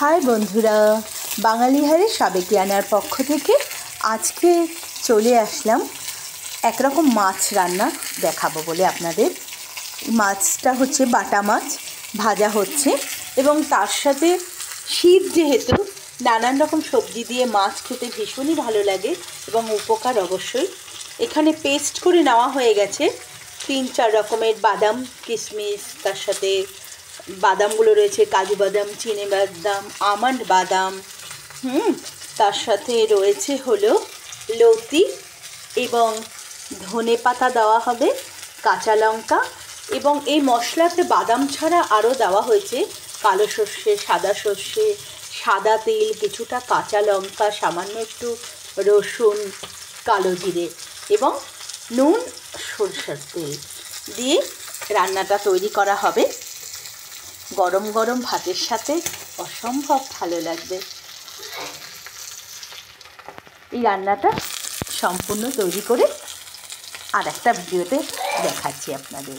High বন্ধুরা, বাঙালি হারের সাবেকিয়ানার পক্ষ থেকে আজকে চলে আসলাম একরকম মাছ রান্না দেখাবো বলে আপনাদের। মাছটা হচ্ছে বাটা মাছ, ভাজা হচ্ছে এবং তার সাথে শীত যেহেতু নানান রকম সবজি দিয়ে মাছ খেতে ভীষণই ভালো লাগে এবং উপকার অবশ্যই। এখানে পেস্ট করে নেওয়া হয়ে গেছে 3-4 রকমের বাদাম, কিশমিশ, তার সাথে বাদামগুলো রয়েছে কাজু বাদাম, চিনে বাদাম, আমন্ড বাদাম, তার সাথে রয়েছে হলো লতি এবং ধনে পাতা দেওয়া হবে, কাঁচা লঙ্কা, এবং এই মশলাতে বাদাম ছাড়া আরও দেওয়া হয়েছে কালো সর্ষে, সাদা সর্ষে, সাদা তেল, কিছুটা কাঁচা লঙ্কা, সামান্য একটু রসুন, কালো জিরে এবং নুন, সরষের তেল দিয়ে রান্নাটা তৈরি করা হবে। গরম গরম ভাতের সাথে অসম্ভব ভালো লাগবে। এই রান্নাটা সম্পূর্ণ তৈরি করে আর একটা ভিডিওতে দেখাচ্ছি আপনাদের।